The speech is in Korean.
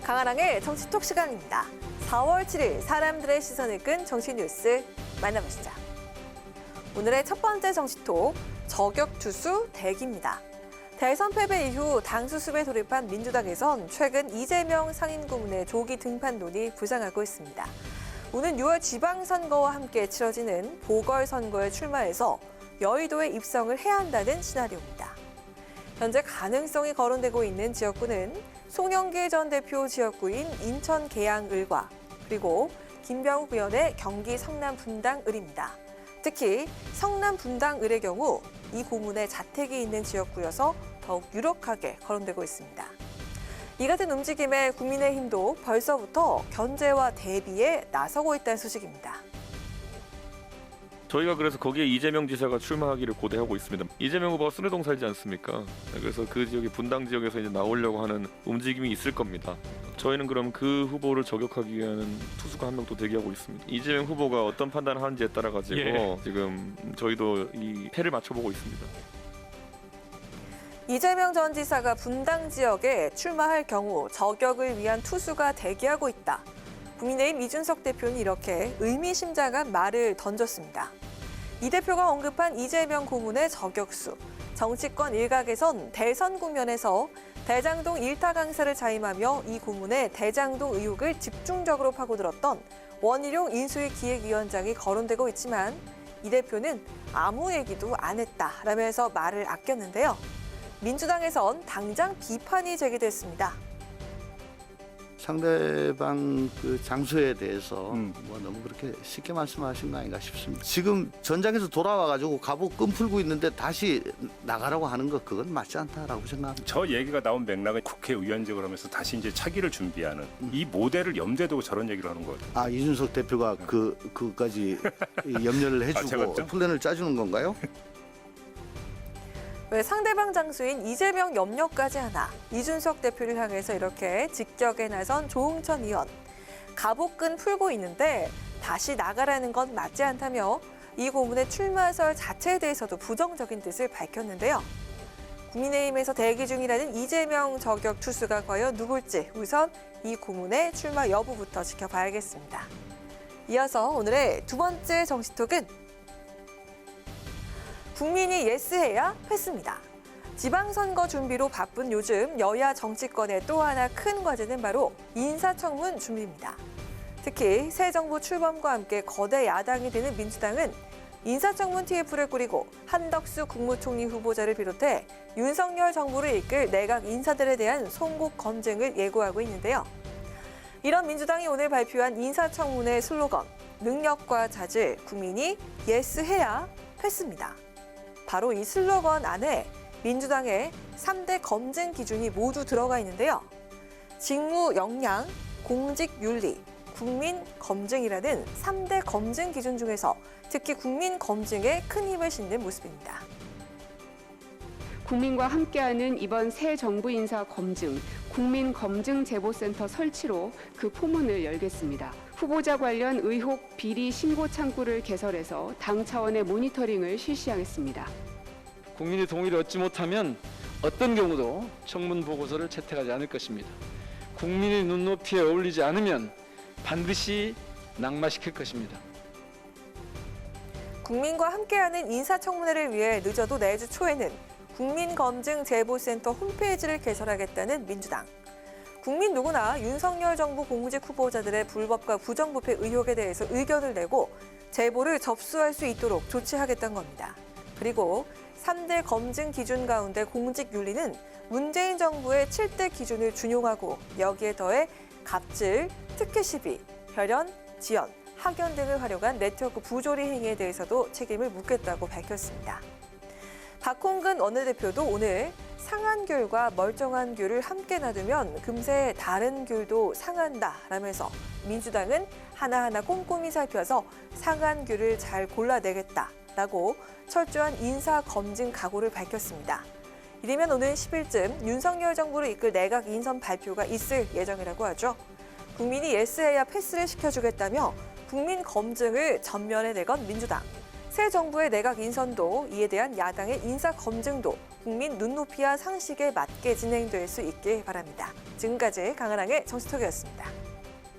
강아랑의 정치톡 시간입니다. 4월 7일 사람들의 시선을 끈 정치 뉴스 만나보시죠. 오늘의 첫 번째 정치톡, 저격 투수 대기입니다. 대선 패배 이후 당 수습에 돌입한 민주당에선 최근 이재명 상임고문의 조기 등판론이 부상하고 있습니다. 오는 6월 지방선거와 함께 치러지는 보궐선거에 출마해서 여의도에 입성을 해야 한다는 시나리오입니다. 현재 가능성이 거론되고 있는 지역구는 송영길 전 대표 지역구인 인천 계양을과 그리고 김병욱 의원의 경기 성남 분당을입니다. 특히 성남 분당을의 경우 이 고문의 자택이 있는 지역구여서 더욱 유력하게 거론되고 있습니다. 이 같은 움직임에 국민의힘도 벌써부터 견제와 대비에 나서고 있다는 소식입니다. 저희가 그래서 거기에 이재명 지사가 출마하기를 고대하고 있습니다. 이재명 후보가 순회동 살지 않습니까? 그래서 그 지역이 분당 지역에서 이제 나오려고 하는 움직임이 있을 겁니다. 저희는 그럼 그 후보를 저격하기 위한 투수가 한 명 또 대기하고 있습니다. 이재명 후보가 어떤 판단을 하는지에 따라 가지고 지금 저희도 이 패를 맞춰보고 있습니다. 이재명 전 지사가 분당 지역에 출마할 경우 저격을 위한 투수가 대기하고 있다. 국민의힘 이준석 대표는 이렇게 의미심장한 말을 던졌습니다. 이 대표가 언급한 이재명 고문의 저격수, 정치권 일각에선 대선 국면에서 대장동 일타 강사를 자임하며 이 고문의 대장동 의혹을 집중적으로 파고들었던 원희룡 인수위 기획위원장이 거론되고 있지만 이 대표는 아무 얘기도 안 했다라면서 말을 아꼈는데요. 민주당에선 당장 비판이 제기됐습니다. 상대방 그 장소에 대해서 뭐 너무 그렇게 쉽게 말씀하신 거 아닌가 싶습니다. 지금 전장에서 돌아와가지고 갑옷 끈 풀고 있는데 다시 나가라고 하는 거 그건 맞지 않다라고 생각합니다. 저 얘기가 나온 맥락은 국회의원직을 하면서 다시 이제 차기를 준비하는 이 모델을 염두에 두고 저런 얘기를 하는 거예요. 아, 이준석 대표가 그까지 염려를 해주고 플랜을 짜주는 건가요? 왜 상대방 장소인 이재명 염려까지 하나, 이준석 대표를 향해서 이렇게 직격에 나선 조응천 의원. 갑옷끈 풀고 있는데 다시 나가라는 건 맞지 않다며 이 고문의 출마설 자체에 대해서도 부정적인 뜻을 밝혔는데요. 국민의힘에서 대기 중이라는 이재명 저격 투수가 과연 누굴지 우선 이 고문의 출마 여부부터 지켜봐야겠습니다. 이어서 오늘의 두 번째 정치톡은 국민이 예스해야 패스입니다. 지방선거 준비로 바쁜 요즘 여야 정치권의 또 하나 큰 과제는 바로 인사청문 준비입니다. 특히 새 정부 출범과 함께 거대 야당이 되는 민주당은 인사청문 TF를 꾸리고 한덕수 국무총리 후보자를 비롯해 윤석열 정부를 이끌 내각 인사들에 대한 송국 검증을 예고하고 있는데요. 이런 민주당이 오늘 발표한 인사청문회 슬로건 능력과 자질, 국민이 예스해야 패스입니다. 바로 이 슬로건 안에 민주당의 3대 검증 기준이 모두 들어가 있는데요. 직무 역량, 공직 윤리, 국민 검증이라는 3대 검증 기준 중에서 특히 국민 검증에 큰 힘을 싣는 모습입니다. 국민과 함께하는 이번 새 정부 인사 검증, 국민검증제보센터 설치로 그 포문을 열겠습니다. 후보자 관련 의혹 비리 신고 창구를 개설해서 당 차원의 모니터링을 실시하겠습니다. 국민의 동의를 얻지 못하면 어떤 경우도 청문 보고서를 채택하지 않을 것입니다. 국민의 눈높이에 어울리지 않으면 반드시 낙마시킬 것입니다. 국민과 함께하는 인사청문회를 위해 늦어도 내주 초에는 국민검증제보센터 홈페이지를 개설하겠다는 민주당. 국민 누구나 윤석열 정부 공직 후보자들의 불법과 부정부패 의혹에 대해서 의견을 내고 제보를 접수할 수 있도록 조치하겠다는 겁니다. 그리고 3대 검증 기준 가운데 공직윤리는 문재인 정부의 7대 기준을 준용하고 여기에 더해 갑질, 특혜 시비, 혈연, 지연, 학연 등을 활용한 네트워크 부조리 행위에 대해서도 책임을 묻겠다고 밝혔습니다. 박홍근 원내대표도 오늘 상한 귤과 멀쩡한 귤을 함께 놔두면 금세 다른 귤도 상한다라면서 민주당은 하나하나 꼼꼼히 살펴서 상한 귤을 잘 골라내겠다라고 철저한 인사 검증 각오를 밝혔습니다. 이르면 오는 10일쯤 윤석열 정부를 이끌 내각 인선 발표가 있을 예정이라고 하죠. 국민이 예스해야 패스를 시켜주겠다며 국민 검증을 전면에 내건 민주당. 새 정부의 내각 인선도 이에 대한 야당의 인사 검증도 국민 눈높이와 상식에 맞게 진행될 수 있길 바랍니다. 지금까지 강은항의 정치톡이었습니다.